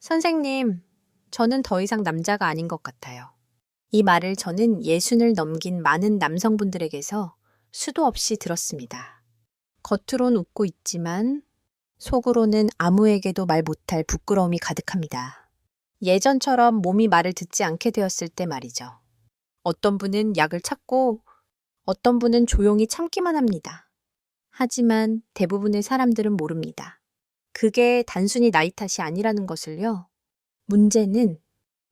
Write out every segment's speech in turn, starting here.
선생님, 저는 더 이상 남자가 아닌 것 같아요. 이 말을 저는 60을 넘긴 많은 남성분들에게서 수도 없이 들었습니다. 겉으론 웃고 있지만 속으로는 아무에게도 말 못할 부끄러움이 가득합니다. 예전처럼 몸이 말을 듣지 않게 되었을 때 말이죠. 어떤 분은 약을 찾고 어떤 분은 조용히 참기만 합니다. 하지만 대부분의 사람들은 모릅니다. 그게 단순히 나이 탓이 아니라는 것을요. 문제는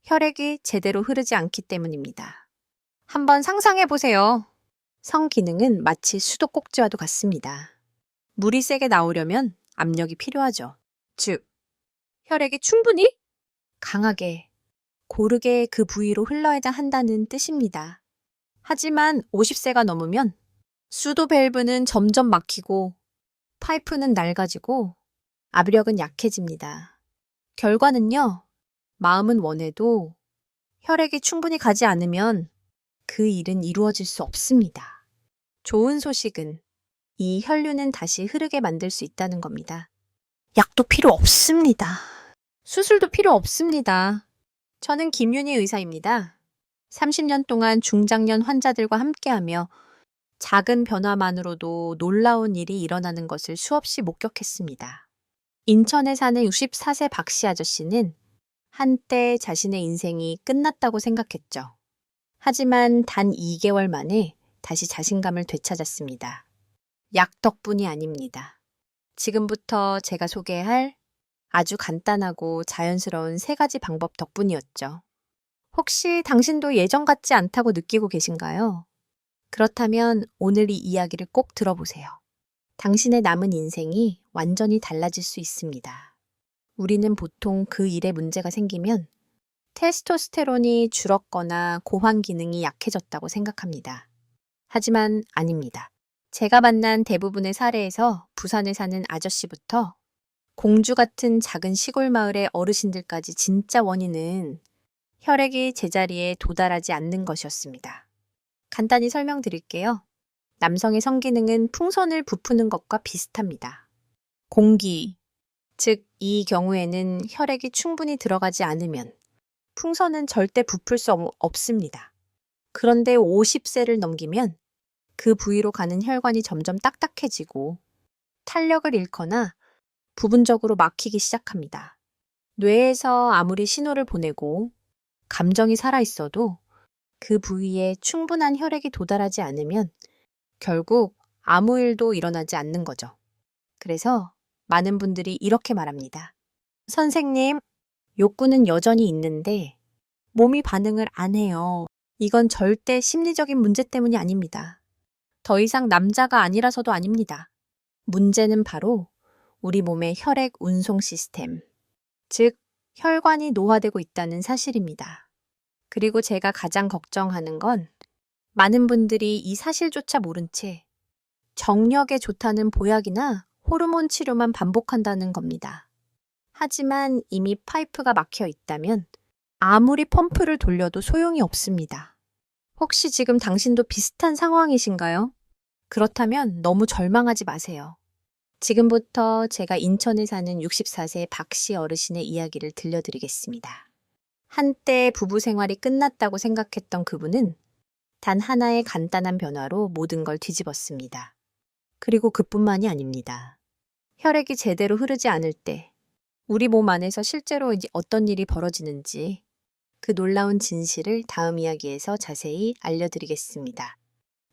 혈액이 제대로 흐르지 않기 때문입니다. 한번 상상해 보세요. 성기능은 마치 수도꼭지와도 같습니다. 물이 세게 나오려면 압력이 필요하죠. 즉, 혈액이 충분히 강하게, 고르게 그 부위로 흘러야 한다는 뜻입니다. 하지만 50세가 넘으면 수도 밸브는 점점 막히고 파이프는 낡아지고 압력은 약해집니다. 결과는요, 마음은 원해도 혈액이 충분히 가지 않으면 그 일은 이루어질 수 없습니다. 좋은 소식은 이 혈류는 다시 흐르게 만들 수 있다는 겁니다. 약도 필요 없습니다. 수술도 필요 없습니다. 저는 김윤희 의사입니다. 30년 동안 중장년 환자들과 함께하며 작은 변화만으로도 놀라운 일이 일어나는 것을 수없이 목격했습니다. 인천에 사는 64세 박씨 아저씨는 한때 자신의 인생이 끝났다고 생각했죠. 하지만 단 2개월 만에 다시 자신감을 되찾았습니다. 약 덕분이 아닙니다. 지금부터 제가 소개할 아주 간단하고 자연스러운 3가지 방법 덕분이었죠. 혹시 당신도 예전 같지 않다고 느끼고 계신가요? 그렇다면 오늘 이 이야기를 꼭 들어보세요. 당신의 남은 인생이 완전히 달라질 수 있습니다. 우리는 보통 그 일에 문제가 생기면 테스토스테론이 줄었거나 고환 기능이 약해졌다고 생각합니다. 하지만 아닙니다. 제가 만난 대부분의 사례에서 부산에 사는 아저씨부터 공주 같은 작은 시골 마을의 어르신들까지 진짜 원인은 혈액이 제자리에 도달하지 않는 것이었습니다. 간단히 설명드릴게요. 남성의 성기능은 풍선을 부푸는 것과 비슷합니다. 공기, 즉 이 경우에는 혈액이 충분히 들어가지 않으면 풍선은 절대 부풀 수 없습니다. 그런데 50세를 넘기면 그 부위로 가는 혈관이 점점 딱딱해지고 탄력을 잃거나 부분적으로 막히기 시작합니다. 뇌에서 아무리 신호를 보내고 감정이 살아있어도 그 부위에 충분한 혈액이 도달하지 않으면 결국 아무 일도 일어나지 않는 거죠. 그래서 많은 분들이 이렇게 말합니다. 선생님, 욕구는 여전히 있는데 몸이 반응을 안 해요. 이건 절대 심리적인 문제 때문이 아닙니다. 더 이상 남자가 아니라서도 아닙니다. 문제는 바로 우리 몸의 혈액 운송 시스템, 즉 혈관이 노화되고 있다는 사실입니다. 그리고 제가 가장 걱정하는 건 많은 분들이 이 사실조차 모른 채 정력에 좋다는 보약이나 호르몬 치료만 반복한다는 겁니다. 하지만 이미 파이프가 막혀 있다면 아무리 펌프를 돌려도 소용이 없습니다. 혹시 지금 당신도 비슷한 상황이신가요? 그렇다면 너무 절망하지 마세요. 지금부터 제가 인천에 사는 64세 박씨 어르신의 이야기를 들려드리겠습니다. 한때 부부 생활이 끝났다고 생각했던 그분은 단 하나의 간단한 변화로 모든 걸 뒤집었습니다. 그리고 그뿐만이 아닙니다. 혈액이 제대로 흐르지 않을 때 우리 몸 안에서 실제로 어떤 일이 벌어지는지 그 놀라운 진실을 다음 이야기에서 자세히 알려드리겠습니다.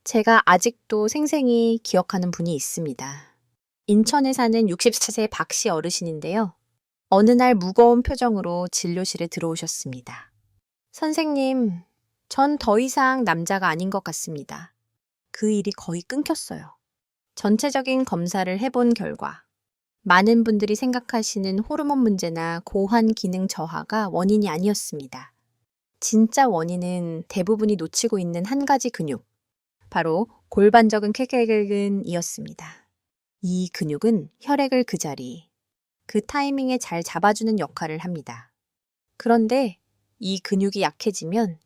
제가 아직도 생생히 기억하는 분이 있습니다. 인천에 사는 64세 박씨 어르신인데요. 어느 날 무거운 표정으로 진료실에 들어오셨습니다. 선생님, 전 더 이상 남자가 아닌 것 같습니다. 그 일이 거의 끊겼어요. 전체적인 검사를 해본 결과 많은 분들이 생각하시는 호르몬 문제나 고환 기능 저하가 원인이 아니었습니다. 진짜 원인은 대부분이 놓치고 있는 한 가지 근육, 바로 골반적인 쾌결근이었습니다. 이 근육은 혈액을 그 자리, 그 타이밍에 잘 잡아주는 역할을 합니다. 그런데 이 근육이 약해지면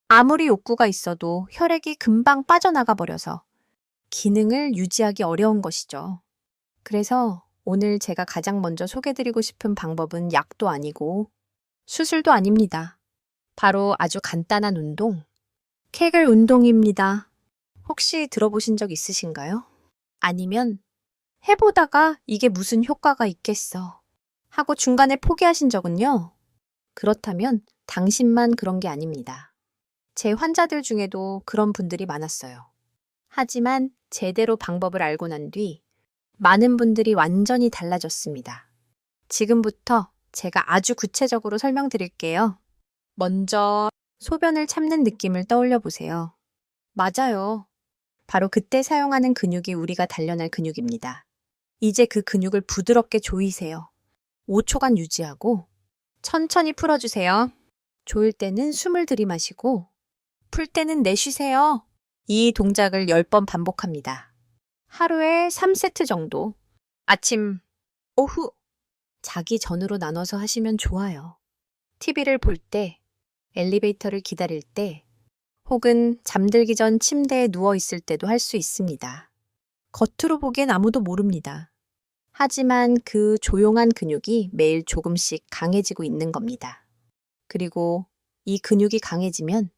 아무리 욕구가 있어도 혈액이 금방 빠져나가 버려서 기능을 유지하기 어려운 것이죠. 그래서 오늘 제가 가장 먼저 소개드리고 싶은 방법은 약도 아니고 수술도 아닙니다. 바로 아주 간단한 운동, 케겔 운동입니다. 혹시 들어보신 적 있으신가요? 아니면 해보다가 이게 무슨 효과가 있겠어 하고 중간에 포기하신 적은요? 그렇다면 당신만 그런 게 아닙니다. 제 환자들 중에도 그런 분들이 많았어요. 하지만 제대로 방법을 알고 난 뒤 많은 분들이 완전히 달라졌습니다. 지금부터 제가 아주 구체적으로 설명드릴게요. 먼저 소변을 참는 느낌을 떠올려 보세요. 맞아요. 바로 그때 사용하는 근육이 우리가 단련할 근육입니다. 이제 그 근육을 부드럽게 조이세요. 5초간 유지하고 천천히 풀어주세요. 조일 때는 숨을 들이마시고 풀 때는 내쉬세요. 이 동작을 10번 반복합니다. 하루에 3세트 정도. 아침, 오후, 자기 전으로 나눠서 하시면 좋아요. TV를 볼 때, 엘리베이터를 기다릴 때, 혹은 잠들기 전 침대에 누워 있을 때도 할 수 있습니다. 겉으로 보기엔 아무도 모릅니다. 하지만 그 조용한 근육이 매일 조금씩 강해지고 있는 겁니다. 그리고 이 근육이 강해지면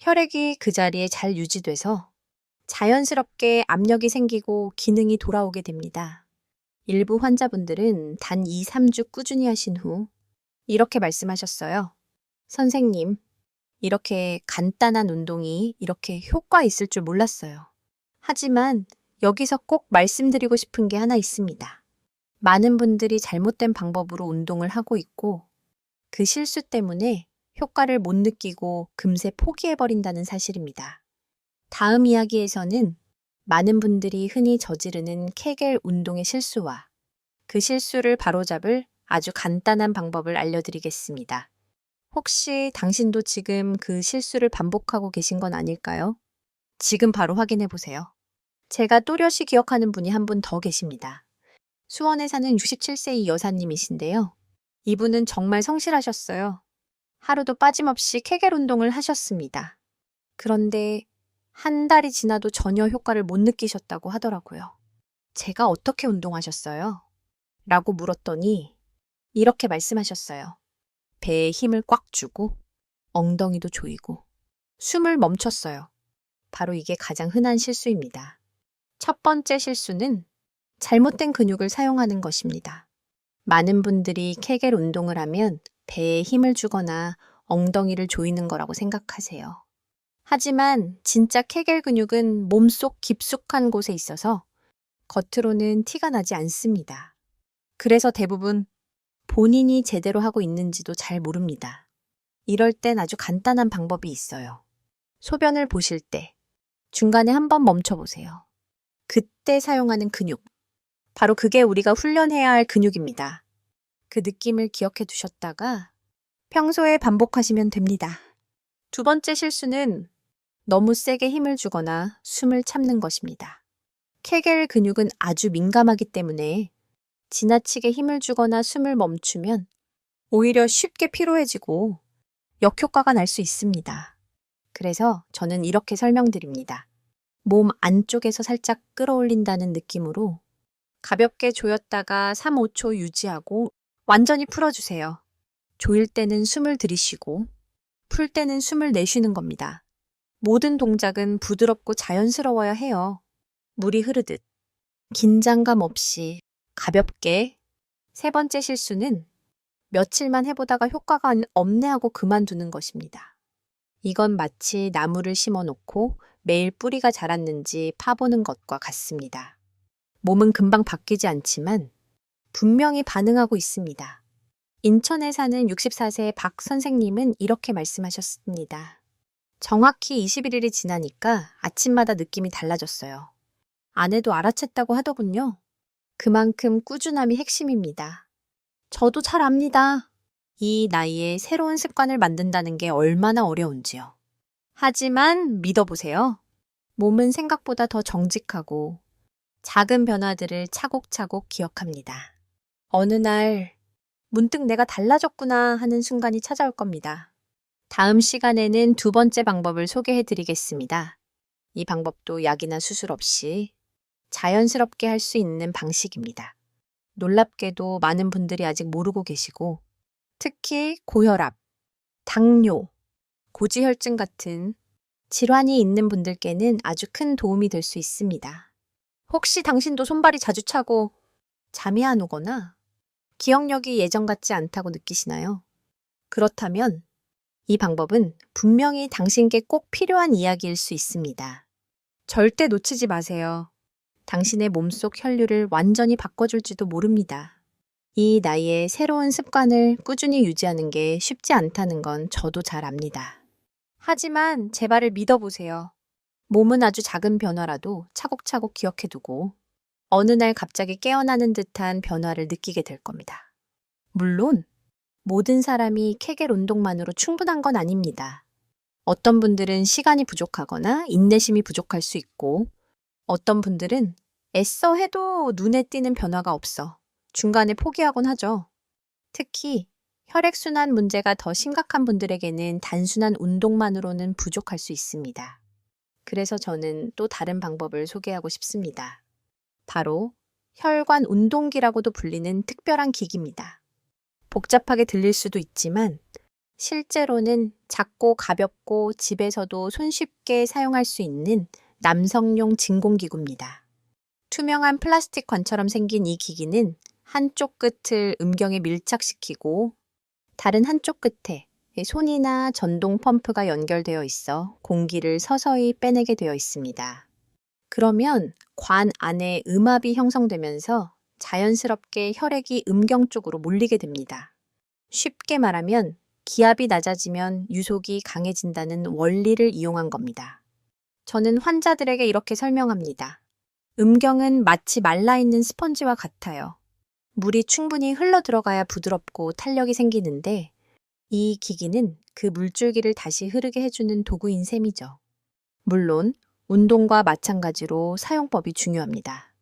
혈액이 그 자리에 잘 유지돼서 자연스럽게 압력이 생기고 기능이 돌아오게 됩니다. 일부 환자분들은 단 2, 3주 꾸준히 하신 후 이렇게 말씀하셨어요. 선생님, 이렇게 간단한 운동이 이렇게 효과 있을 줄 몰랐어요. 하지만 여기서 꼭 말씀드리고 싶은 게 하나 있습니다. 많은 분들이 잘못된 방법으로 운동을 하고 있고 그 실수 때문에 효과를 못 느끼고 금세 포기해버린다는 사실입니다. 다음 이야기에서는 많은 분들이 흔히 저지르는 케겔 운동의 실수와 그 실수를 바로잡을 아주 간단한 방법을 알려드리겠습니다. 혹시 당신도 지금 그 실수를 반복하고 계신 건 아닐까요? 지금 바로 확인해 보세요. 제가 또렷이 기억하는 분이 한 분 더 계십니다. 수원에 사는 67세 여사님이신데요. 이분은 정말 성실하셨어요. 하루도 빠짐없이 케겔 운동을 하셨습니다. 그런데 한 달이 지나도 전혀 효과를 못 느끼셨다고 하더라고요. 제가 어떻게 운동하셨어요? 라고 물었더니 이렇게 말씀하셨어요. 배에 힘을 꽉 주고 엉덩이도 조이고 숨을 멈췄어요. 바로 이게 가장 흔한 실수입니다. 첫 번째 실수는 잘못된 근육을 사용하는 것입니다. 많은 분들이 케겔 운동을 하면 배에 힘을 주거나 엉덩이를 조이는 거라고 생각하세요. 하지만 진짜 케겔 근육은 몸속 깊숙한 곳에 있어서 겉으로는 티가 나지 않습니다. 그래서 대부분 본인이 제대로 하고 있는지도 잘 모릅니다. 이럴 땐 아주 간단한 방법이 있어요. 소변을 보실 때 중간에 한번 멈춰보세요. 그때 사용하는 근육. 바로 그게 우리가 훈련해야 할 근육입니다. 그 느낌을 기억해 두셨다가 평소에 반복하시면 됩니다. 두 번째 실수는 너무 세게 힘을 주거나 숨을 참는 것입니다. 케겔 근육은 아주 민감하기 때문에 지나치게 힘을 주거나 숨을 멈추면 오히려 쉽게 피로해지고 역효과가 날 수 있습니다. 그래서 저는 이렇게 설명드립니다. 몸 안쪽에서 살짝 끌어올린다는 느낌으로 가볍게 조였다가 3, 5초 유지하고 완전히 풀어주세요. 조일 때는 숨을 들이쉬고 풀 때는 숨을 내쉬는 겁니다. 모든 동작은 부드럽고 자연스러워야 해요. 물이 흐르듯 긴장감 없이 가볍게. 세 번째 실수는 며칠만 해보다가 효과가 없네 하고 그만두는 것입니다. 이건 마치 나무를 심어 놓고 매일 뿌리가 자랐는지 파보는 것과 같습니다. 몸은 금방 바뀌지 않지만 분명히 반응하고 있습니다. 인천에 사는 64세 박 선생님은 이렇게 말씀하셨습니다. 정확히 21일이 지나니까 아침마다 느낌이 달라졌어요. 아내도 알아챘다고 하더군요. 그만큼 꾸준함이 핵심입니다. 저도 잘 압니다. 이 나이에 새로운 습관을 만든다는 게 얼마나 어려운지요. 하지만 믿어보세요. 몸은 생각보다 더 정직하고 작은 변화들을 차곡차곡 기억합니다. 어느 날 문득 내가 달라졌구나 하는 순간이 찾아올 겁니다. 다음 시간에는 두 번째 방법을 소개해 드리겠습니다. 이 방법도 약이나 수술 없이 자연스럽게 할 수 있는 방식입니다. 놀랍게도 많은 분들이 아직 모르고 계시고 특히 고혈압, 당뇨, 고지혈증 같은 질환이 있는 분들께는 아주 큰 도움이 될 수 있습니다. 혹시 당신도 손발이 자주 차고 잠이 안 오거나 기억력이 예전 같지 않다고 느끼시나요? 그렇다면 이 방법은 분명히 당신께 꼭 필요한 이야기일 수 있습니다. 절대 놓치지 마세요. 당신의 몸속 혈류를 완전히 바꿔줄지도 모릅니다. 이 나이에 새로운 습관을 꾸준히 유지하는 게 쉽지 않다는 건 저도 잘 압니다. 하지만 제 말을 믿어보세요. 몸은 아주 작은 변화라도 차곡차곡 기억해두고 어느 날 갑자기 깨어나는 듯한 변화를 느끼게 될 겁니다. 물론 모든 사람이 케겔 운동만으로 충분한 건 아닙니다. 어떤 분들은 시간이 부족하거나 인내심이 부족할 수 있고 어떤 분들은 애써 해도 눈에 띄는 변화가 없어 중간에 포기하곤 하죠. 특히 혈액순환 문제가 더 심각한 분들에게는 단순한 운동만으로는 부족할 수 있습니다. 그래서 저는 또 다른 방법을 소개하고 싶습니다. 바로 혈관 운동기라고도 불리는 특별한 기기입니다. 복잡하게 들릴 수도 있지만 실제로는 작고 가볍고 집에서도 손쉽게 사용할 수 있는 남성용 진공기구입니다. 투명한 플라스틱 관처럼 생긴 이 기기는 한쪽 끝을 음경에 밀착시키고 다른 한쪽 끝에 손이나 전동 펌프가 연결되어 있어 공기를 서서히 빼내게 되어 있습니다. 그러면 관 안에 음압이 형성되면서 자연스럽게 혈액이 음경 쪽으로 몰리게 됩니다. 쉽게 말하면 기압이 낮아지면 유속이 강해진다는 원리를 이용한 겁니다. 저는 환자들에게 이렇게 설명합니다. 음경은 마치 말라있는 스펀지와 같아요. 물이 충분히 흘러 들어가야 부드럽고 탄력이 생기는데 이 기기는 그 물줄기를 다시 흐르게 해주는 도구인 셈이죠. 물론 운동과 마찬가지로 사용법이 중요합니다.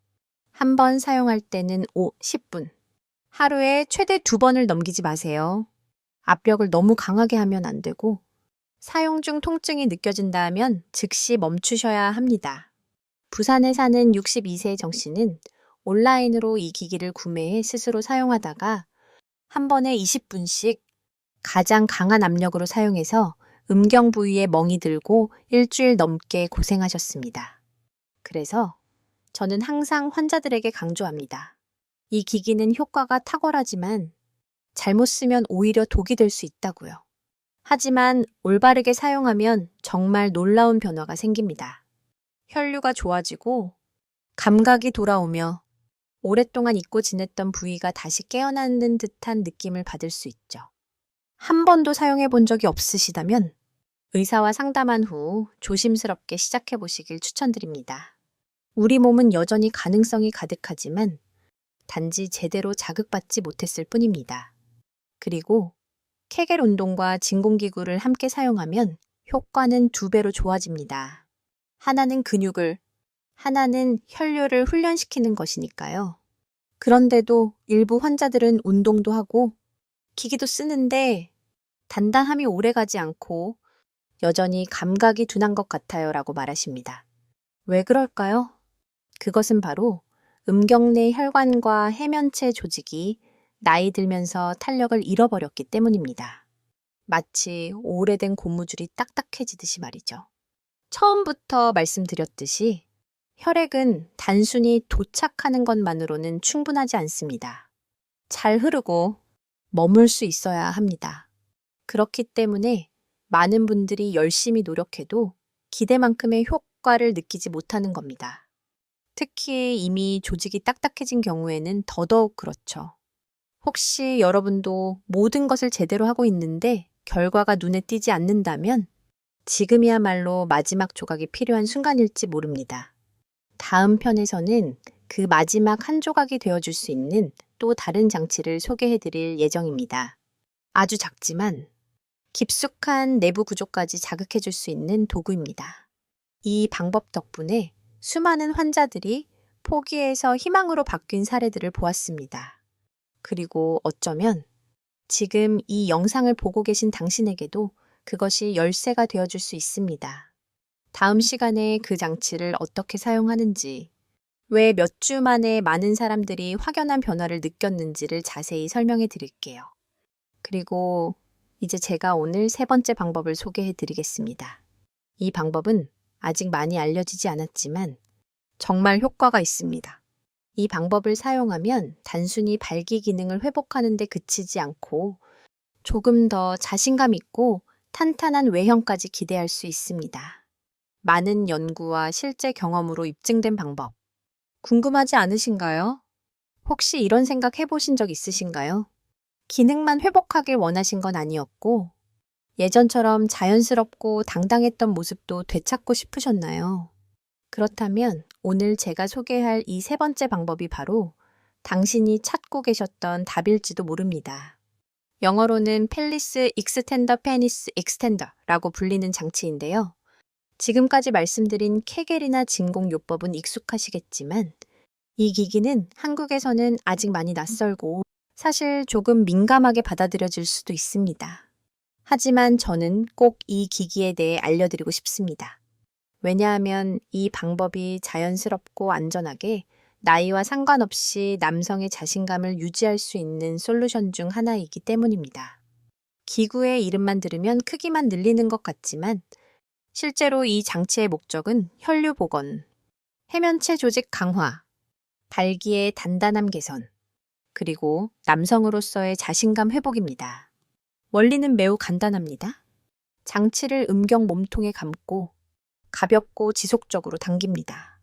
한 번 사용할 때는 10분. 하루에 최대 2번을 넘기지 마세요. 압력을 너무 강하게 하면 안 되고 사용 중 통증이 느껴진다 하면 즉시 멈추셔야 합니다. 부산에 사는 62세 정 씨는 온라인으로 이 기기를 구매해 스스로 사용하다가 한 번에 20분씩 가장 강한 압력으로 사용해서 음경 부위에 멍이 들고 일주일 넘게 고생하셨습니다. 그래서 저는 항상 환자들에게 강조합니다. 이 기기는 효과가 탁월하지만 잘못 쓰면 오히려 독이 될 수 있다고요. 하지만 올바르게 사용하면 정말 놀라운 변화가 생깁니다. 혈류가 좋아지고 감각이 돌아오며 오랫동안 잊고 지냈던 부위가 다시 깨어나는 듯한 느낌을 받을 수 있죠. 한 번도 사용해 본 적이 없으시다면 의사와 상담한 후 조심스럽게 시작해 보시길 추천드립니다. 우리 몸은 여전히 가능성이 가득하지만 단지 제대로 자극받지 못했을 뿐입니다. 그리고 케겔 운동과 진공기구를 함께 사용하면 효과는 2배로 좋아집니다. 하나는 근육을, 하나는 혈류를 훈련시키는 것이니까요. 그런데도 일부 환자들은 운동도 하고 기기도 쓰는데 단단함이 오래가지 않고 여전히 감각이 둔한 것 같아요 라고 말하십니다. 왜 그럴까요? 그것은 바로 음경 내 혈관과 해면체 조직이 나이 들면서 탄력을 잃어버렸기 때문입니다. 마치 오래된 고무줄이 딱딱해지듯이 말이죠. 처음부터 말씀드렸듯이 혈액은 단순히 도착하는 것만으로는 충분하지 않습니다. 잘 흐르고 머물 수 있어야 합니다. 그렇기 때문에 많은 분들이 열심히 노력해도 기대만큼의 효과를 느끼지 못하는 겁니다. 특히 이미 조직이 딱딱해진 경우에는 더더욱 그렇죠. 혹시 여러분도 모든 것을 제대로 하고 있는데 결과가 눈에 띄지 않는다면 지금이야말로 마지막 조각이 필요한 순간일지 모릅니다. 다음 편에서는 그 마지막 한 조각이 되어줄 수 있는 또 다른 장치를 소개해드릴 예정입니다. 아주 작지만 깊숙한 내부 구조까지 자극해줄 수 있는 도구입니다. 이 방법 덕분에 수많은 환자들이 포기해서 희망으로 바뀐 사례들을 보았습니다. 그리고 어쩌면 지금 이 영상을 보고 계신 당신에게도 그것이 열쇠가 되어줄 수 있습니다. 다음 시간에 그 장치를 어떻게 사용하는지, 왜 몇 주 만에 많은 사람들이 확연한 변화를 느꼈는지를 자세히 설명해 드릴게요. 그리고 이제 제가 오늘 세 번째 방법을 소개해 드리겠습니다. 이 방법은 아직 많이 알려지지 않았지만 정말 효과가 있습니다. 이 방법을 사용하면 단순히 발기 기능을 회복하는 데 그치지 않고 조금 더 자신감 있고 탄탄한 외형까지 기대할 수 있습니다. 많은 연구와 실제 경험으로 입증된 방법. 궁금하지 않으신가요? 혹시 이런 생각 해보신 적 있으신가요? 기능만 회복하길 원하신 건 아니었고, 예전처럼 자연스럽고 당당했던 모습도 되찾고 싶으셨나요? 그렇다면 오늘 제가 소개할 이 세 번째 방법이 바로 당신이 찾고 계셨던 답일지도 모릅니다. 영어로는 펠리스 익스텐더 페니스 익스텐더라고 불리는 장치인데요. 지금까지 말씀드린 케겔이나 진공요법은 익숙하시겠지만 이 기기는 한국에서는 아직 많이 낯설고 사실 조금 민감하게 받아들여질 수도 있습니다. 하지만 저는 꼭 이 기기에 대해 알려드리고 싶습니다. 왜냐하면 이 방법이 자연스럽고 안전하게 나이와 상관없이 남성의 자신감을 유지할 수 있는 솔루션 중 하나이기 때문입니다. 기구의 이름만 들으면 크기만 늘리는 것 같지만 실제로 이 장치의 목적은 혈류 복원, 해면체 조직 강화, 발기의 단단함 개선, 그리고 남성으로서의 자신감 회복입니다. 원리는 매우 간단합니다. 장치를 음경 몸통에 감고 가볍고 지속적으로 당깁니다.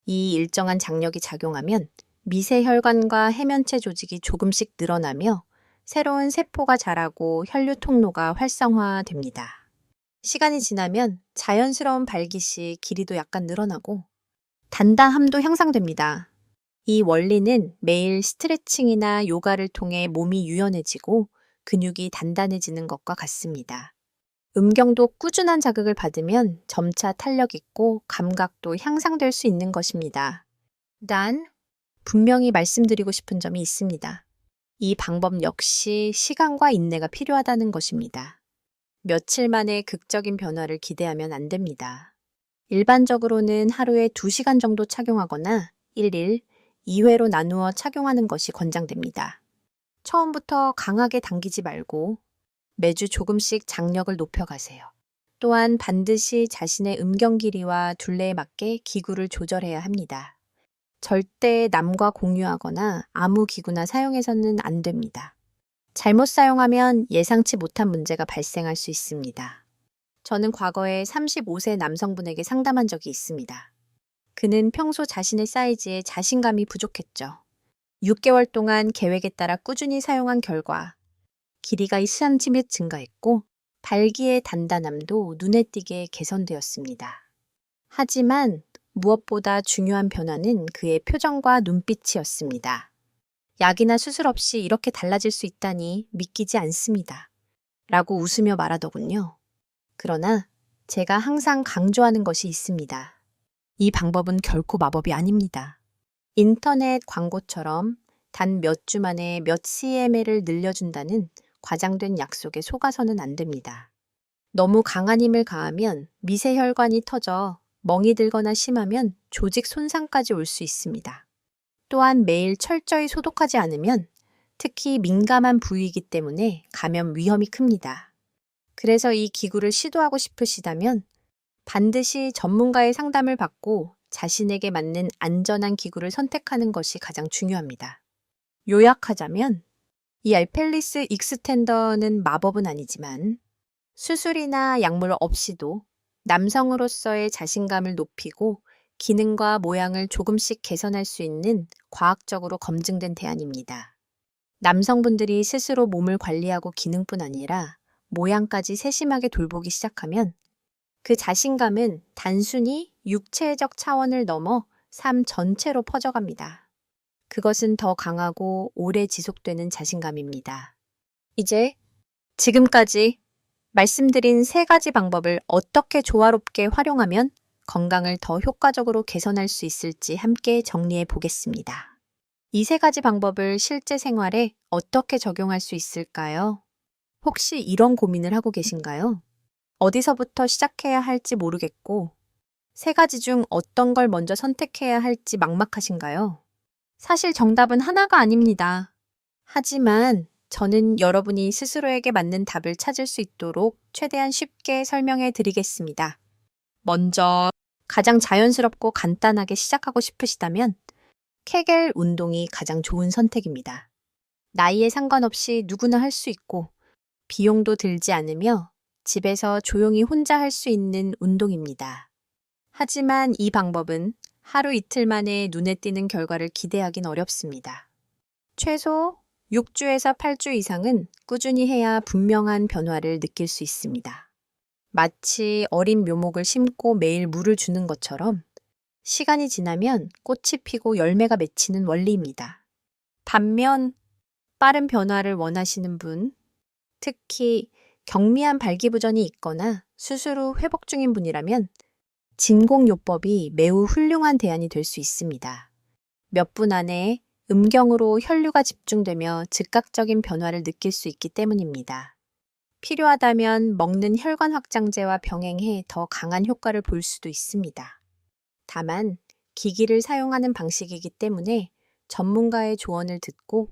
이 일정한 장력이 작용하면 미세 혈관과 해면체 조직이 조금씩 늘어나며 새로운 세포가 자라고 혈류 통로가 활성화됩니다. 시간이 지나면 자연스러운 발기 시 길이도 약간 늘어나고 단단함도 향상됩니다. 이 원리는 매일 스트레칭이나 요가를 통해 몸이 유연해지고 근육이 단단해지는 것과 같습니다. 음경도 꾸준한 자극을 받으면 점차 탄력 있고 감각도 향상될 수 있는 것입니다. 단, 분명히 말씀드리고 싶은 점이 있습니다. 이 방법 역시 시간과 인내가 필요하다는 것입니다. 며칠 만에 극적인 변화를 기대하면 안 됩니다. 일반적으로는 하루에 2시간 정도 착용하거나 1일 2회로 나누어 착용하는 것이 권장됩니다. 처음부터 강하게 당기지 말고 매주 조금씩 장력을 높여가세요. 또한 반드시 자신의 음경 길이와 둘레에 맞게 기구를 조절해야 합니다. 절대 남과 공유하거나 아무 기구나 사용해서는 안 됩니다. 잘못 사용하면 예상치 못한 문제가 발생할 수 있습니다. 저는 과거에 35세 남성분에게 상담한 적이 있습니다. 그는 평소 자신의 사이즈에 자신감이 부족했죠. 6개월 동안 계획에 따라 꾸준히 사용한 결과 길이가 2cm 증가했고 발기의 단단함도 눈에 띄게 개선되었습니다. 하지만 무엇보다 중요한 변화는 그의 표정과 눈빛이었습니다. 약이나 수술 없이 이렇게 달라질 수 있다니 믿기지 않습니다. 라고 웃으며 말하더군요. 그러나 제가 항상 강조하는 것이 있습니다. 이 방법은 결코 마법이 아닙니다. 인터넷 광고처럼 단 몇 주 만에 몇 cm를 늘려준다는 과장된 약속에 속아서는 안 됩니다. 너무 강한 힘을 가하면 미세혈관이 터져 멍이 들거나 심하면 조직 손상까지 올 수 있습니다. 또한 매일 철저히 소독하지 않으면 특히 민감한 부위이기 때문에 감염 위험이 큽니다. 그래서 이 기구를 시도하고 싶으시다면 반드시 전문가의 상담을 받고 자신에게 맞는 안전한 기구를 선택하는 것이 가장 중요합니다. 요약하자면 이 알펠리스 익스텐더는 마법은 아니지만 수술이나 약물 없이도 남성으로서의 자신감을 높이고 기능과 모양을 조금씩 개선할 수 있는 과학적으로 검증된 대안입니다. 남성분들이 스스로 몸을 관리하고 기능뿐 아니라 모양까지 세심하게 돌보기 시작하면 그 자신감은 단순히 육체적 차원을 넘어 삶 전체로 퍼져갑니다. 그것은 더 강하고 오래 지속되는 자신감입니다. 이제 지금까지 말씀드린 세 가지 방법을 어떻게 조화롭게 활용하면 건강을 더 효과적으로 개선할 수 있을지 함께 정리해 보겠습니다. 이 세 가지 방법을 실제 생활에 어떻게 적용할 수 있을까요? 혹시 이런 고민을 하고 계신가요? 어디서부터 시작해야 할지 모르겠고, 세 가지 중 어떤 걸 먼저 선택해야 할지 막막하신가요? 사실 정답은 하나가 아닙니다. 하지만 저는 여러분이 스스로에게 맞는 답을 찾을 수 있도록 최대한 쉽게 설명해 드리겠습니다. 먼저 가장 자연스럽고 간단하게 시작하고 싶으시다면 케겔 운동이 가장 좋은 선택입니다. 나이에 상관없이 누구나 할 수 있고 비용도 들지 않으며 집에서 조용히 혼자 할 수 있는 운동입니다. 하지만 이 방법은 하루 이틀 만에 눈에 띄는 결과를 기대하긴 어렵습니다. 최소 6주에서 8주 이상은 꾸준히 해야 분명한 변화를 느낄 수 있습니다. 마치 어린 묘목을 심고 매일 물을 주는 것처럼 시간이 지나면 꽃이 피고 열매가 맺히는 원리입니다. 반면 빠른 변화를 원하시는 분, 특히 경미한 발기부전이 있거나 수술 후 회복 중인 분이라면 진공요법이 매우 훌륭한 대안이 될 수 있습니다. 몇 분 안에 음경으로 혈류가 집중되며 즉각적인 변화를 느낄 수 있기 때문입니다. 필요하다면 먹는 혈관 확장제와 병행해 더 강한 효과를 볼 수도 있습니다. 다만 기기를 사용하는 방식이기 때문에 전문가의 조언을 듣고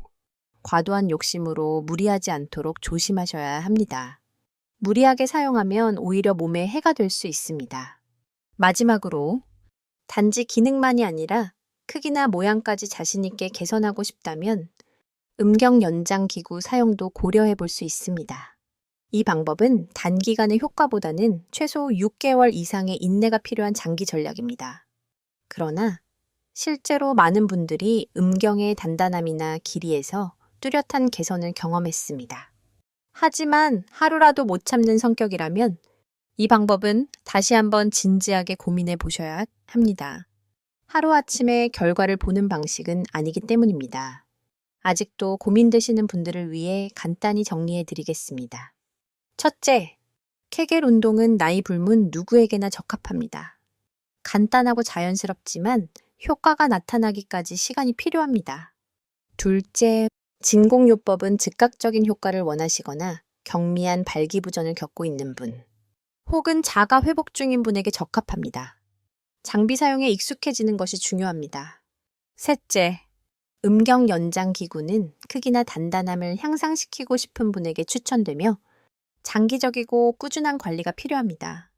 과도한 욕심으로 무리하지 않도록 조심하셔야 합니다. 무리하게 사용하면 오히려 몸에 해가 될 수 있습니다. 마지막으로 단지 기능만이 아니라 크기나 모양까지 자신 있게 개선하고 싶다면 음경 연장 기구 사용도 고려해 볼 수 있습니다. 이 방법은 단기간의 효과보다는 최소 6개월 이상의 인내가 필요한 장기 전략입니다. 그러나 실제로 많은 분들이 음경의 단단함이나 길이에서 뚜렷한 개선을 경험했습니다. 하지만 하루라도 못 참는 성격이라면 이 방법은 다시 한번 진지하게 고민해 보셔야 합니다. 하루아침에 결과를 보는 방식은 아니기 때문입니다. 아직도 고민되시는 분들을 위해 간단히 정리해 드리겠습니다. 첫째, 케겔 운동은 나이 불문 누구에게나 적합합니다. 간단하고 자연스럽지만 효과가 나타나기까지 시간이 필요합니다. 둘째, 진공요법은 즉각적인 효과를 원하시거나 경미한 발기부전을 겪고 있는 분, 혹은 자가 회복 중인 분에게 적합합니다. 장비 사용에 익숙해지는 것이 중요합니다. 셋째, 음경 연장 기구는 크기나 단단함을 향상시키고 싶은 분에게 추천되며 장기적이고 꾸준한 관리가 필요합니다.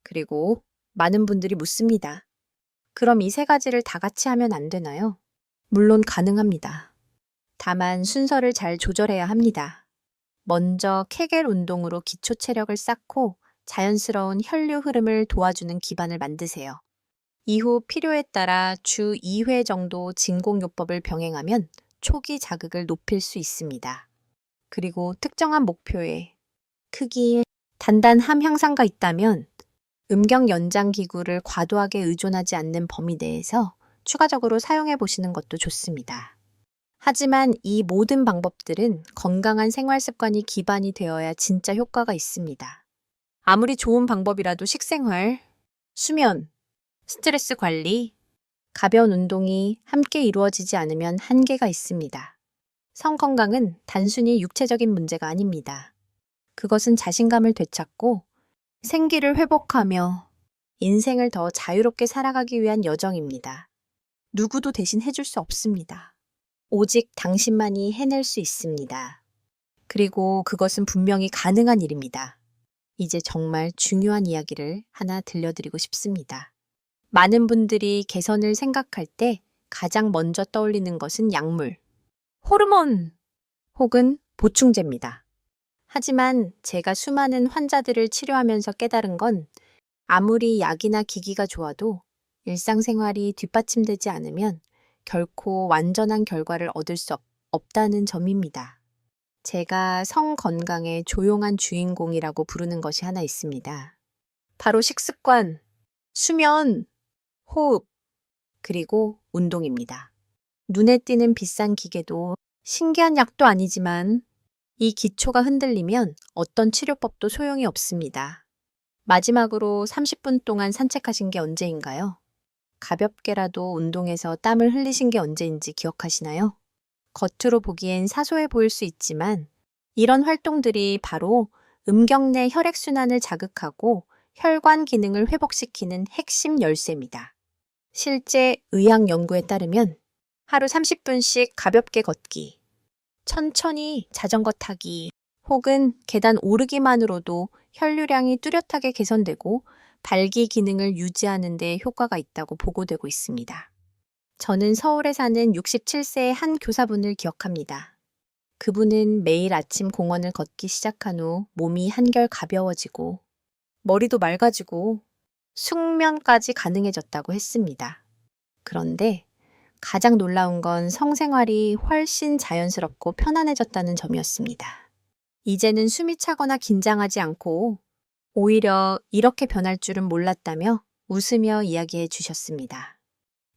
그리고 많은 분들이 묻습니다. 그럼 이 세 가지를 다 같이 하면 안 되나요? 물론 가능합니다. 다만 순서를 잘 조절해야 합니다. 먼저 케겔 운동으로 기초 체력을 쌓고 자연스러운 혈류 흐름을 도와주는 기반을 만드세요. 이후 필요에 따라 주 2회 정도 진공요법을 병행하면 초기 자극을 높일 수 있습니다. 그리고 특정한 목표에 크기, 단단함 향상가 있다면 음경 연장 기구를 과도하게 의존하지 않는 범위 내에서 추가적으로 사용해 보시는 것도 좋습니다. 하지만 이 모든 방법들은 건강한 생활 습관이 기반이 되어야 진짜 효과가 있습니다. 아무리 좋은 방법이라도 식생활, 수면, 스트레스 관리, 가벼운 운동이 함께 이루어지지 않으면 한계가 있습니다. 성 건강은 단순히 육체적인 문제가 아닙니다. 그것은 자신감을 되찾고 생기를 회복하며 인생을 더 자유롭게 살아가기 위한 여정입니다. 누구도 대신 해줄 수 없습니다. 오직 당신만이 해낼 수 있습니다. 그리고 그것은 분명히 가능한 일입니다. 이제 정말 중요한 이야기를 하나 들려드리고 싶습니다. 많은 분들이 개선을 생각할 때 가장 먼저 떠올리는 것은 약물, 호르몬 혹은 보충제입니다. 하지만 제가 수많은 환자들을 치료하면서 깨달은 건 아무리 약이나 기기가 좋아도 일상생활이 뒷받침되지 않으면 결코 완전한 결과를 얻을 수 없다는 점입니다. 제가 성 건강의 조용한 주인공이라고 부르는 것이 하나 있습니다. 바로 식습관, 수면, 호흡, 그리고 운동입니다. 눈에 띄는 비싼 기계도 신기한 약도 아니지만 이 기초가 흔들리면 어떤 치료법도 소용이 없습니다. 마지막으로 30분 동안 산책하신 게 언제인가요? 가볍게라도 운동해서 땀을 흘리신 게 언제인지 기억하시나요? 겉으로 보기엔 사소해 보일 수 있지만 이런 활동들이 바로 음경 내 혈액순환을 자극하고 혈관 기능을 회복시키는 핵심 열쇠입니다. 실제 의학 연구에 따르면 하루 30분씩 가볍게 걷기, 천천히 자전거 타기 혹은 계단 오르기만으로도 혈류량이 뚜렷하게 개선되고 발기 기능을 유지하는 데 효과가 있다고 보고되고 있습니다. 저는 서울에 사는 67세의 한 교사분을 기억합니다. 그분은 매일 아침 공원을 걷기 시작한 후 몸이 한결 가벼워지고 머리도 맑아지고 숙면까지 가능해졌다고 했습니다. 그런데 가장 놀라운 건 성생활이 훨씬 자연스럽고 편안해졌다는 점이었습니다. 이제는 숨이 차거나 긴장하지 않고 오히려 이렇게 변할 줄은 몰랐다며 웃으며 이야기해 주셨습니다.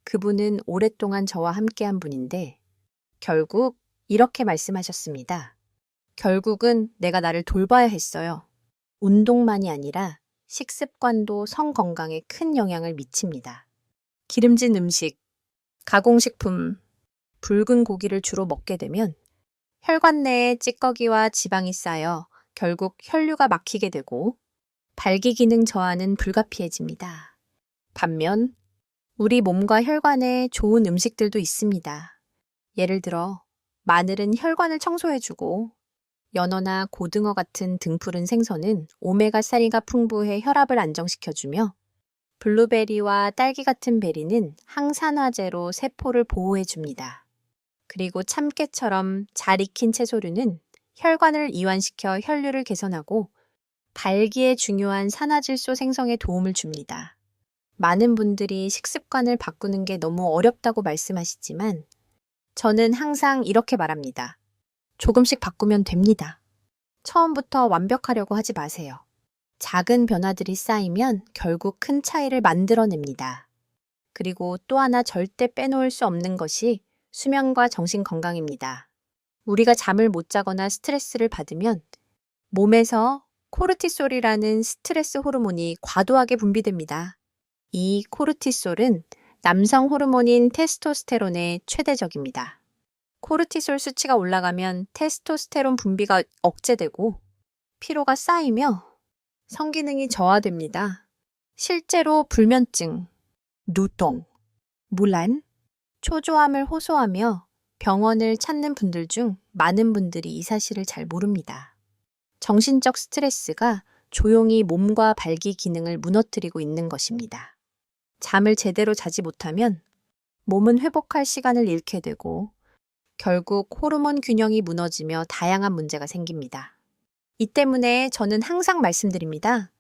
그분은 오랫동안 저와 함께한 분인데 결국 이렇게 말씀하셨습니다. 결국은 내가 나를 돌봐야 했어요. 운동만이 아니라 식습관도 성 건강에 큰 영향을 미칩니다. 기름진 음식, 가공식품, 붉은 고기를 주로 먹게 되면 혈관 내에 찌꺼기와 지방이 쌓여 결국 혈류가 막히게 되고 발기 기능 저하는 불가피해집니다. 반면 우리 몸과 혈관에 좋은 음식들도 있습니다. 예를 들어 마늘은 혈관을 청소해주고 연어나 고등어 같은 등푸른 생선은 오메가3가 풍부해 혈압을 안정시켜주며 블루베리와 딸기 같은 베리는 항산화제로 세포를 보호해줍니다. 그리고 참깨처럼 잘 익힌 채소류는 혈관을 이완시켜 혈류를 개선하고 발기에 중요한 산화질소 생성에 도움을 줍니다. 많은 분들이 식습관을 바꾸는 게 너무 어렵다고 말씀하시지만 저는 항상 이렇게 말합니다. 조금씩 바꾸면 됩니다. 처음부터 완벽하려고 하지 마세요. 작은 변화들이 쌓이면 결국 큰 차이를 만들어냅니다. 그리고 또 하나 절대 빼놓을 수 없는 것이 수면과 정신 건강입니다. 우리가 잠을 못 자거나 스트레스를 받으면 몸에서 코르티솔이라는 스트레스 호르몬이 과도하게 분비됩니다. 이 코르티솔은 남성 호르몬인 테스토스테론의 최대적입니다. 코르티솔 수치가 올라가면 테스토스테론 분비가 억제되고 피로가 쌓이며 성기능이 저하됩니다. 실제로 불면증, 누동, 무란, 초조함을 호소하며 병원을 찾는 분들 중 많은 분들이 이 사실을 잘 모릅니다. 정신적 스트레스가 조용히 몸과 발기 기능을 무너뜨리고 있는 것입니다. 잠을 제대로 자지 못하면 몸은 회복할 시간을 잃게 되고 결국 호르몬 균형이 무너지며 다양한 문제가 생깁니다. 이 때문에 저는 항상 말씀드립니다.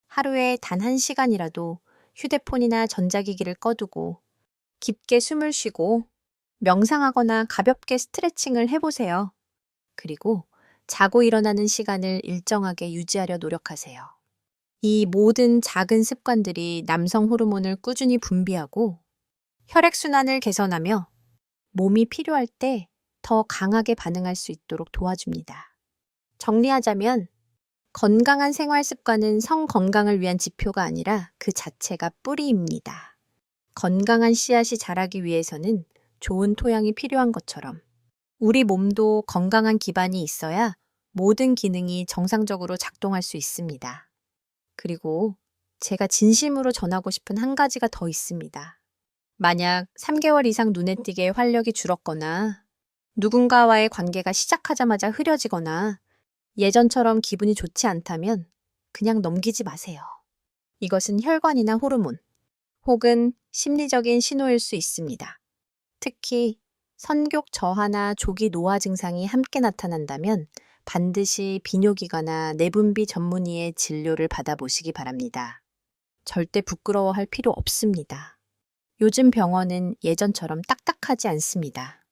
하루에 단 1시간이라도 휴대폰이나 전자기기를 꺼두고 깊게 숨을 쉬고 명상하거나 가볍게 스트레칭을 해보세요. 그리고 자고 일어나는 시간을 일정하게 유지하려 노력하세요. 이 모든 작은 습관들이 남성 호르몬을 꾸준히 분비하고 혈액순환을 개선하며 몸이 필요할 때 더 강하게 반응할 수 있도록 도와줍니다. 정리하자면 건강한 생활 습관은 성 건강을 위한 지표가 아니라 그 자체가 뿌리입니다. 건강한 씨앗이 자라기 위해서는 좋은 토양이 필요한 것처럼 우리 몸도 건강한 기반이 있어야 모든 기능이 정상적으로 작동할 수 있습니다. 그리고 제가 진심으로 전하고 싶은 한 가지가 더 있습니다. 만약 3개월 이상 눈에 띄게 활력이 줄었거나 누군가와의 관계가 시작하자마자 흐려지거나 예전처럼 기분이 좋지 않다면 그냥 넘기지 마세요. 이것은 혈관이나 호르몬 혹은 심리적인 신호일 수 있습니다. 특히 선교 저하나 조기 노화 증상이 함께 나타난다면 반드시 비뇨기과나 내분비 전문의의 진료를 받아보시기 바랍니다. 절대 부끄러워할 필요 없습니다. 요즘 병원은 예전처럼 딱딱하지 않습니다.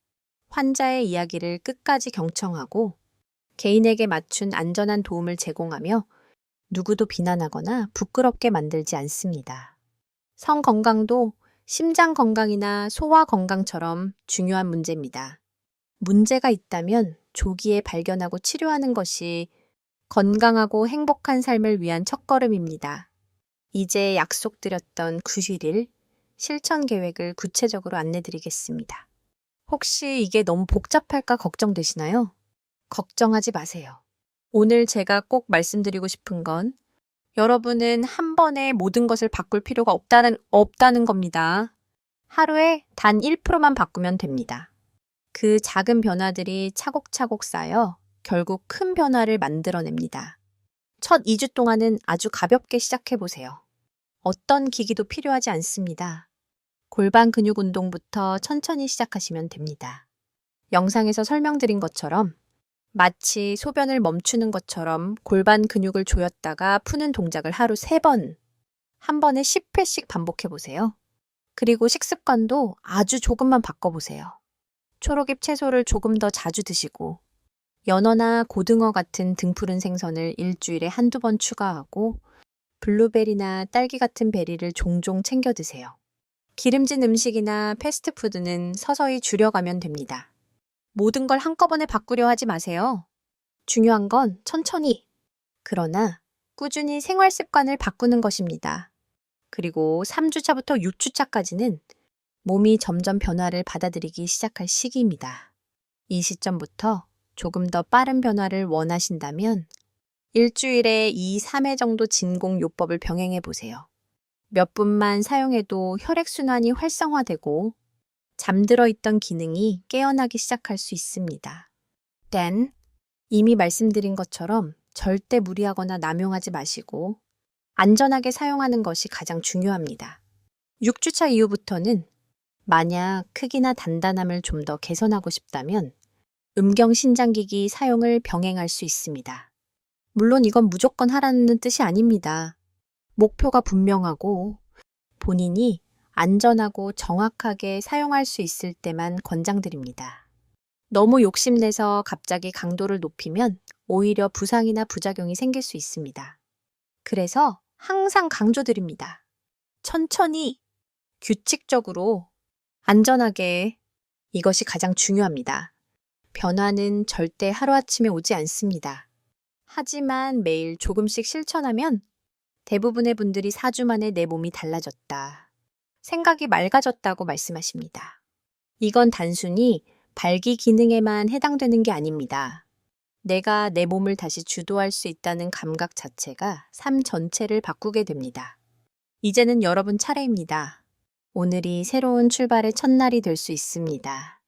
환자의 이야기를 끝까지 경청하고 개인에게 맞춘 안전한 도움을 제공하며 누구도 비난하거나 부끄럽게 만들지 않습니다. 성 건강도 심장 건강이나 소화 건강처럼 중요한 문제입니다. 문제가 있다면 조기에 발견하고 치료하는 것이 건강하고 행복한 삶을 위한 첫걸음입니다. 이제 약속드렸던 90일 실천 계획을 구체적으로 안내드리겠습니다. 혹시 이게 너무 복잡할까 걱정되시나요? 걱정하지 마세요. 오늘 제가 꼭 말씀드리고 싶은 건 여러분은 한 번에 모든 것을 바꿀 필요가 없다는 겁니다. 하루에 단 1%만 바꾸면 됩니다. 그 작은 변화들이 차곡차곡 쌓여 결국 큰 변화를 만들어냅니다. 첫 2주 동안은 아주 가볍게 시작해 보세요. 어떤 기기도 필요하지 않습니다. 골반 근육 운동부터 천천히 시작하시면 됩니다. 영상에서 설명드린 것처럼 마치 소변을 멈추는 것처럼 골반 근육을 조였다가 푸는 동작을 하루 3번, 한 번에 10회씩 반복해 보세요. 그리고 식습관도 아주 조금만 바꿔보세요. 초록잎 채소를 조금 더 자주 드시고 연어나 고등어 같은 등푸른 생선을 일주일에 한두 번 추가하고 블루베리나 딸기 같은 베리를 종종 챙겨 드세요. 기름진 음식이나 패스트푸드는 서서히 줄여가면 됩니다. 모든 걸 한꺼번에 바꾸려 하지 마세요. 중요한 건 천천히, 그러나 꾸준히 생활 습관을 바꾸는 것입니다. 그리고 3주차부터 6주차까지는 몸이 점점 변화를 받아들이기 시작할 시기입니다. 이 시점부터 조금 더 빠른 변화를 원하신다면 일주일에 2, 3회 정도 진공 요법을 병행해 보세요. 몇 분만 사용해도 혈액순환이 활성화되고 잠들어 있던 기능이 깨어나기 시작할 수 있습니다. 단, 이미 말씀드린 것처럼 절대 무리하거나 남용하지 마시고 안전하게 사용하는 것이 가장 중요합니다. 6주차 이후부터는 만약 크기나 단단함을 좀 더 개선하고 싶다면 음경신장기기 사용을 병행할 수 있습니다. 물론 이건 무조건 하라는 뜻이 아닙니다. 목표가 분명하고 본인이 안전하고 정확하게 사용할 수 있을 때만 권장드립니다. 너무 욕심내서 갑자기 강도를 높이면 오히려 부상이나 부작용이 생길 수 있습니다. 그래서 항상 강조드립니다. 천천히, 규칙적으로, 안전하게, 이것이 가장 중요합니다. 변화는 절대 하루아침에 오지 않습니다. 하지만 매일 조금씩 실천하면 대부분의 분들이 4주 만에 내 몸이 달라졌다, 생각이 맑아졌다고 말씀하십니다. 이건 단순히 발기 기능에만 해당되는 게 아닙니다. 내가 내 몸을 다시 주도할 수 있다는 감각 자체가 삶 전체를 바꾸게 됩니다. 이제는 여러분 차례입니다. 오늘이 새로운 출발의 첫날이 될 수 있습니다.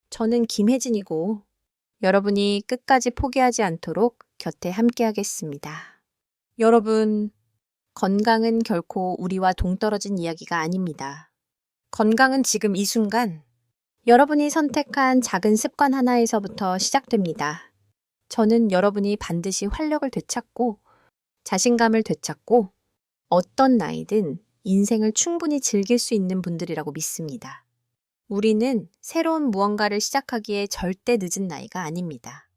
저는 김혜진이고 여러분이 끝까지 포기하지 않도록 곁에 함께하겠습니다. 여러분, 건강은 결코 우리와 동떨어진 이야기가 아닙니다. 건강은 지금 이 순간 여러분이 선택한 작은 습관 하나에서부터 시작됩니다. 저는 여러분이 반드시 활력을 되찾고 자신감을 되찾고 어떤 나이든 인생을 충분히 즐길 수 있는 분들이라고 믿습니다. 우리는 새로운 무언가를 시작하기에 절대 늦은 나이가 아닙니다.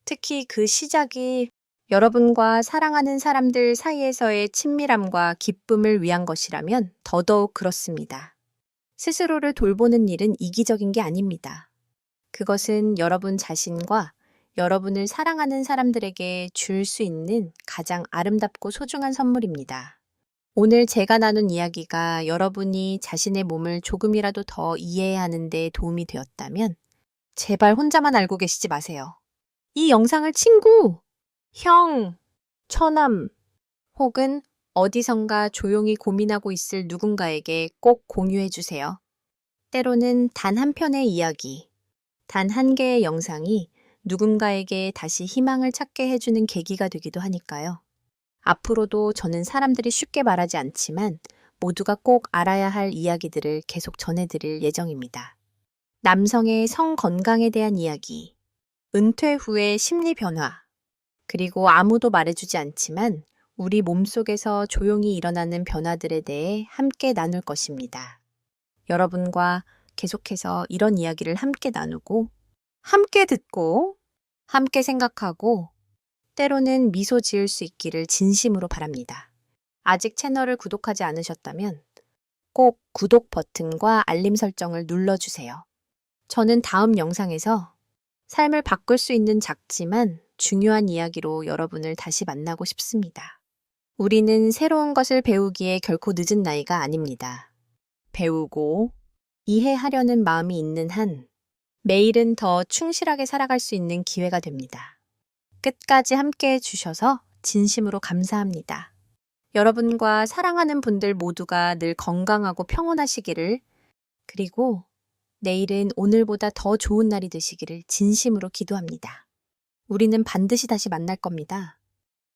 특히 그 시작이 여러분과 사랑하는 사람들 사이에서의 친밀함과 기쁨을 위한 것이라면 더더욱 그렇습니다. 스스로를 돌보는 일은 이기적인 게 아닙니다. 그것은 여러분 자신과 여러분을 사랑하는 사람들에게 줄 수 있는 가장 아름답고 소중한 선물입니다. 오늘 제가 나눈 이야기가 여러분이 자신의 몸을 조금이라도 더 이해하는 데 도움이 되었다면 제발 혼자만 알고 계시지 마세요. 이 영상을 친구, 형, 처남 혹은 어디선가 조용히 고민하고 있을 누군가에게 꼭 공유해 주세요. 때로는 단 한 편의 이야기, 단 한 개의 영상이 누군가에게 다시 희망을 찾게 해주는 계기가 되기도 하니까요. 앞으로도 저는 사람들이 쉽게 말하지 않지만 모두가 꼭 알아야 할 이야기들을 계속 전해드릴 예정입니다. 남성의 성 건강에 대한 이야기, 은퇴 후의 심리 변화, 그리고 아무도 말해주지 않지만 우리 몸속에서 조용히 일어나는 변화들에 대해 함께 나눌 것입니다. 여러분과 계속해서 이런 이야기를 함께 나누고 함께 듣고 함께 생각하고 때로는 미소 지을 수 있기를 진심으로 바랍니다. 아직 채널을 구독하지 않으셨다면 꼭 구독 버튼과 알림 설정을 눌러주세요. 저는 다음 영상에서 삶을 바꿀 수 있는 작지만 중요한 이야기로 여러분을 다시 만나고 싶습니다. 우리는 새로운 것을 배우기에 결코 늦은 나이가 아닙니다. 배우고 이해하려는 마음이 있는 한 매일은 더 충실하게 살아갈 수 있는 기회가 됩니다. 끝까지 함께 해주셔서 진심으로 감사합니다. 여러분과 사랑하는 분들 모두가 늘 건강하고 평온하시기를, 그리고 내일은 오늘보다 더 좋은 날이 되시기를 진심으로 기도합니다. 우리는 반드시 다시 만날 겁니다.